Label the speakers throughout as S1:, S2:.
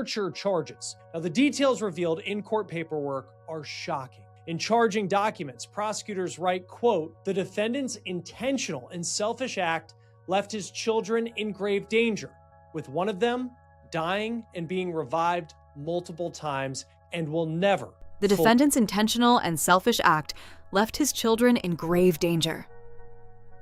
S1: torture charges. Now, the details revealed in court paperwork are shocking. In charging documents, prosecutors write, quote, "The defendant's intentional and selfish act left his children in grave danger, with one of them dying and being revived multiple times and will never."
S2: The defendant's intentional and selfish act left his children in grave danger.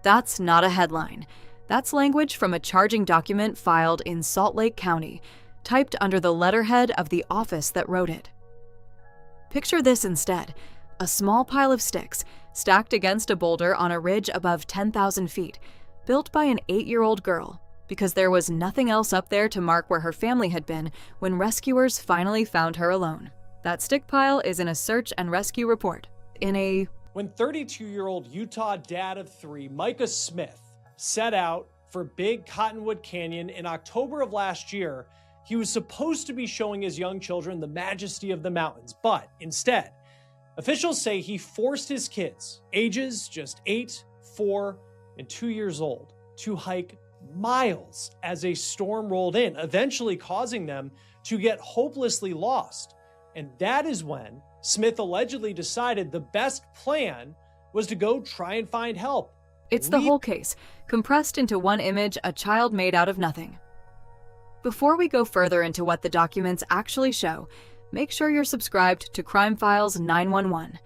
S2: That's not a headline. That's language from a charging document filed in Salt Lake County, typed under the letterhead of the office that wrote it. Picture this instead: a small pile of sticks stacked against a boulder on a ridge above 10,000 feet, built by an 8-year-old girl, because there was nothing else up there to mark where her family had been when rescuers finally found her alone. That stick pile is in a search and rescue report.
S1: When 32-year-old Utah dad of 3, Micah Smith, set out for Big Cottonwood Canyon in October of last year, he was supposed to be showing his young children the majesty of the mountains, but instead, officials say he forced his kids, ages just 8, 4, and 2 years old, to hike miles as a storm rolled in, eventually causing them to get hopelessly lost. And that is when Smith allegedly decided the best plan was to go try and find help.
S2: It's the whole case, compressed into one image a child made out of nothing. Before we go further into what the documents actually show, make sure you're subscribed to Crime Files 911.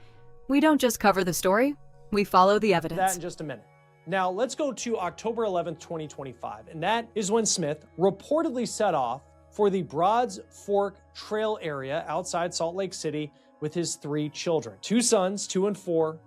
S2: We don't just cover the story, we follow the evidence.
S1: That in just a minute. Now, let's go to October 11th, 2025, and that is when Smith reportedly set off for the Broads Fork Trail area outside Salt Lake City with his 3 children, 2 sons, 2 and 4,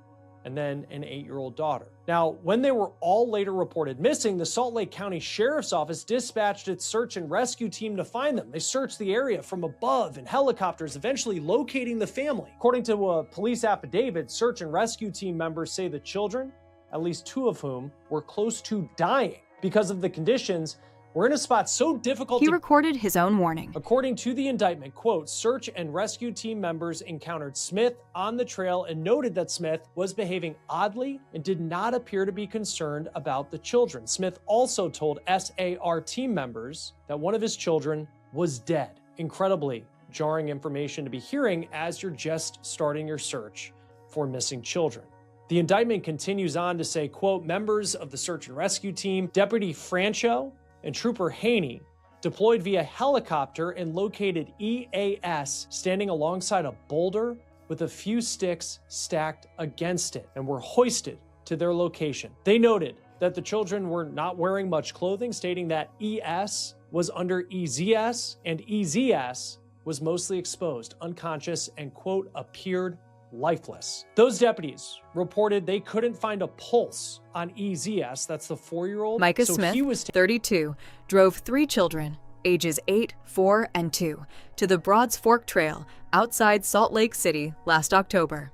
S1: and then an 8-year-old daughter. Now, when they were all later reported missing, the Salt Lake County Sheriff's Office dispatched its search and rescue team to find them. They searched the area from above in helicopters, eventually locating the family. According to a police affidavit, search and rescue team members say the children, at least 2 of whom, were close to dying because of the conditions. We're in a spot so difficult.
S2: He recorded his own warning.
S1: According to the indictment, quote, search and rescue team members encountered Smith on the trail and noted that Smith was behaving oddly and did not appear to be concerned about the children. Smith also told SAR team members that one of his children was dead. Incredibly jarring information to be hearing as you're just starting your search for missing children. The indictment continues on to say, quote, members of the search and rescue team, Deputy Francho and Trooper Haney, deployed via helicopter and located EAS standing alongside a boulder with a few sticks stacked against it and were hoisted to their location. They noted that the children were not wearing much clothing, stating that ES was under EZS and EZS was mostly exposed, unconscious, and, quote, appeared lifeless. Those deputies reported they couldn't find a pulse on EZS, that's the 4-year-old.
S2: Micah Smith, he was 32, drove 3 children, ages 8, 4, and 2, to the Broads Fork Trail outside Salt Lake City last October.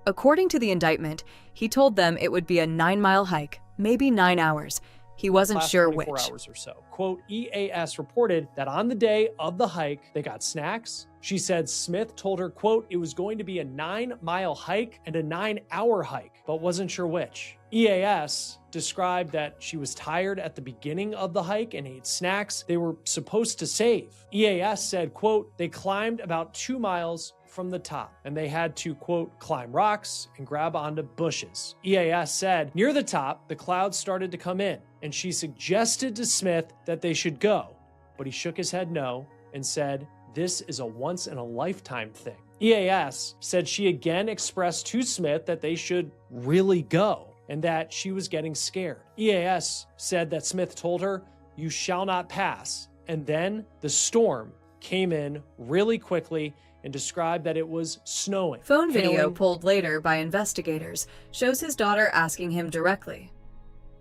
S2: According to the indictment, he told them it would be a 9-mile hike, maybe 9 hours. He wasn't sure which.
S1: 24 hours or so. Quote, EAS reported that on the day of the hike, they got snacks. She said Smith told her, quote, it was going to be a 9-mile hike and a 9-hour hike, but wasn't sure which. EAS described that she was tired at the beginning of the hike and ate snacks they were supposed to save. EAS said, quote, they climbed about 2 miles from the top, and they had to, quote, climb rocks and grab onto bushes. EAS said, near the top, the clouds started to come in, and she suggested to Smith that they should go, but he shook his head no and said, this is a once-in-a-lifetime thing. EAS said she again expressed to Smith that they should really go and that she was getting scared. EAS said that Smith told her, you shall not pass, and then the storm came in really quickly and described that it was snowing.
S2: Phone video pulled later by investigators shows his daughter asking him directly,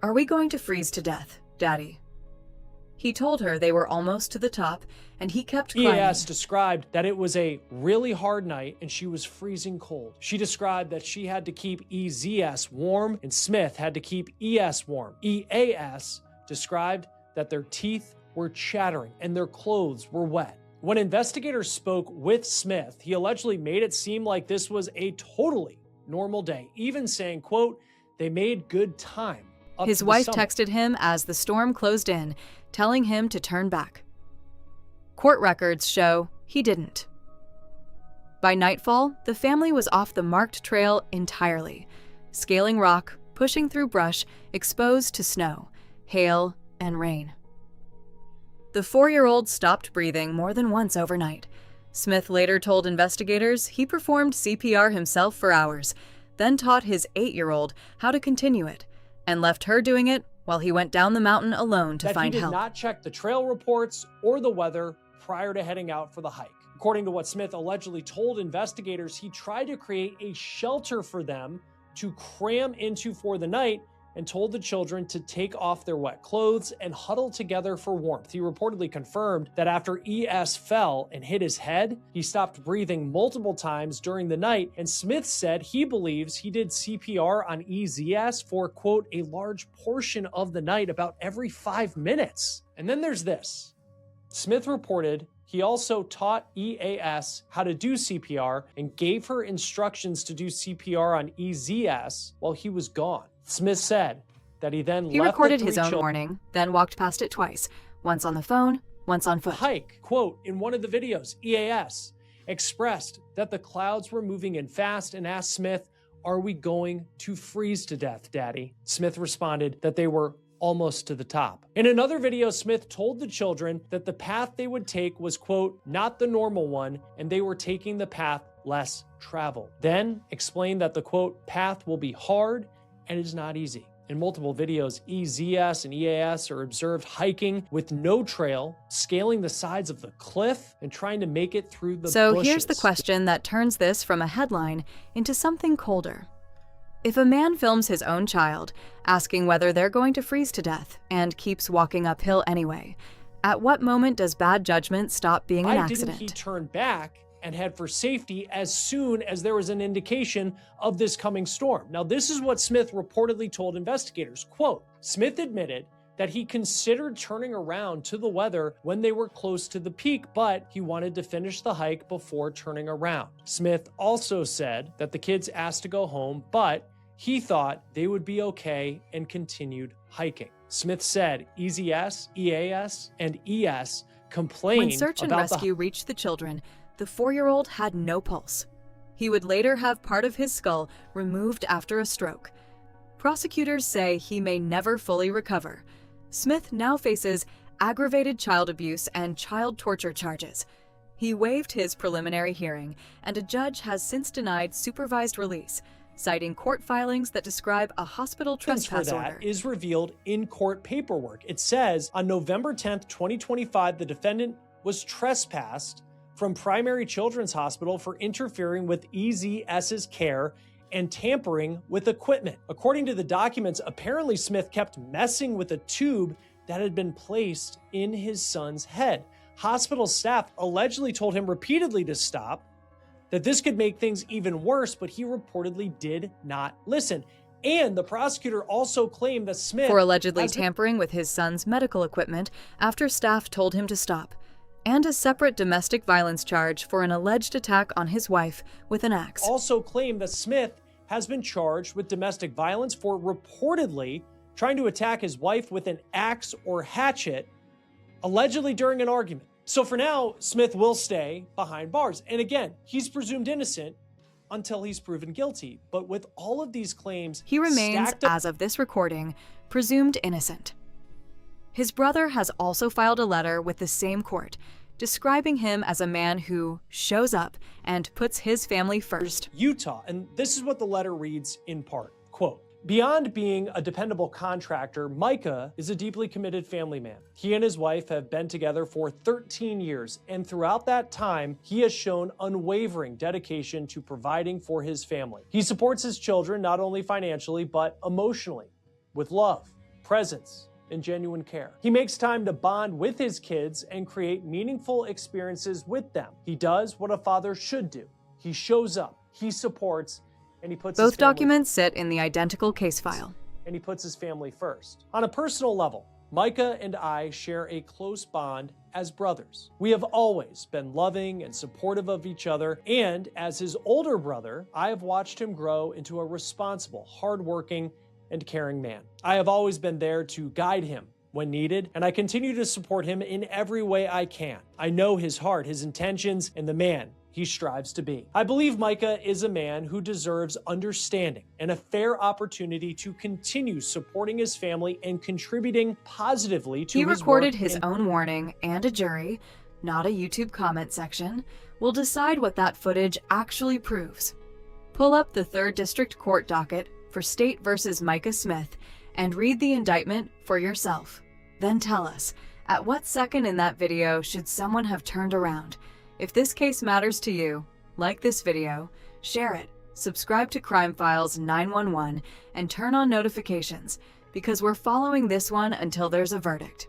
S2: are we going to freeze to death, Daddy? He told her they were almost to the top, and he kept climbing.
S1: EAS described that it was a really hard night and she was freezing cold. She described that she had to keep EZS warm and Smith had to keep ES warm. EAS described that their teeth were chattering and their clothes were wet. When investigators spoke with Smith, he allegedly made it seem like this was a totally normal day, even saying, quote, they made good time.
S2: His wife texted him as the storm closed in, telling him to turn back. Court records show he didn't. By nightfall, the family was off the marked trail entirely, scaling rock, pushing through brush, exposed to snow, hail, and rain. The 4-year-old stopped breathing more than once overnight. Smith later told investigators he performed CPR himself for hours, then taught his 8-year-old how to continue it, and left her doing it while he went down the mountain alone to find help.
S1: He did not check the trail reports or the weather prior to heading out for the hike. According to what Smith allegedly told investigators, he tried to create a shelter for them to cram into for the night and told the children to take off their wet clothes and huddle together for warmth. He reportedly confirmed that after ES fell and hit his head, he stopped breathing multiple times during the night, and Smith said he believes he did CPR on EZS for, quote, a large portion of the night, about every 5 minutes. And then there's this. Smith reported he also taught EAS how to do CPR and gave her instructions to do CPR on EZS while he was gone. Smith said that he then
S2: He recorded his own warning, then walked past it twice, once on the phone, once on foot.
S1: Hike, quote, in one of the videos, EAS expressed that the clouds were moving in fast and asked Smith, "Are we going to freeze to death, Daddy?" Smith responded that they were almost to the top. In another video, Smith told the children that the path they would take was, quote, not the normal one, and they were taking the path less traveled. Then explained that the, quote, path will be hard and it is not easy. In multiple videos, EZS and EAS are observed hiking with no trail, scaling the sides of the cliff, and trying to make it through the bushes.
S2: So here's the question that turns this from a headline into something colder. If a man films his own child, asking whether they're going to freeze to death, and keeps walking uphill anyway, at what moment does bad judgment stop being an accident?
S1: Why didn't he turn back and head for safety as soon as there was an indication of this coming storm? Now, this is what Smith reportedly told investigators. Quote, Smith admitted that he considered turning around to the weather when they were close to the peak, but he wanted to finish the hike before turning around. Smith also said that the kids asked to go home, but he thought they would be okay and continued hiking. Smith said EZS, EAS, and ES complained
S2: when search and rescue reached the children, the 4-year-old had no pulse. He would later have part of his skull removed after a stroke. Prosecutors say he may never fully recover. Smith now faces aggravated child abuse and child torture charges. He waived his preliminary hearing, and a judge has since denied supervised release, citing court filings that describe a hospital trespass order.
S1: Is revealed in court paperwork. It says on November 10th, 2025, the defendant was trespassed from Primary Children's Hospital for interfering with EZS's care and tampering with equipment. According to the documents, apparently Smith kept messing with a tube that had been placed in his son's head. Hospital staff allegedly told him repeatedly to stop, that this could make things even worse, but he reportedly did not listen. And the prosecutor also claimed that Smith
S2: for allegedly tampering with his son's medical equipment after staff told him to stop, and a separate domestic violence charge for an alleged attack on his wife with an axe.
S1: Also claimed that Smith has been charged with domestic violence for reportedly trying to attack his wife with an axe or hatchet, allegedly during an argument. So for now, Smith will stay behind bars. And again, he's presumed innocent until he's proven guilty. But with all of these claims,
S2: he remains, as of this recording, presumed innocent. His brother has also filed a letter with the same court, describing him as a man who shows up and puts his family first.
S1: Utah, and this is what the letter reads in part, quote, beyond being a dependable contractor, Micah is a deeply committed family man. He and his wife have been together for 13 years, and throughout that time, he has shown unwavering dedication to providing for his family. He supports his children not only financially, but emotionally, with love, presence, and genuine care. He makes time to bond with his kids and create meaningful experiences with them. He does what a father should do. He shows up, he supports, and he puts
S2: both documents sit in the identical case file.
S1: And he puts his family first. On a personal level, Micah and I share a close bond as brothers. We have always been loving and supportive of each other, and as his older brother, I have watched him grow into a responsible, hardworking, and caring man. I have always been there to guide him when needed, and I continue to support him in every way I can. I know his heart, his intentions, and the man he strives to be. I believe Micah is a man who deserves understanding and a fair opportunity to continue supporting his family and contributing positively to his work.
S2: He recorded his own warning, and a jury, not a YouTube comment section, will decide what that footage actually proves. Pull up the 3rd District Court docket for State versus Micah Smith and read the indictment for yourself. Then tell us, at what second in that video should someone have turned around? If this case matters to you, like this video, share it, subscribe to Crime Files 911, and turn on notifications, because we're following this one until there's a verdict.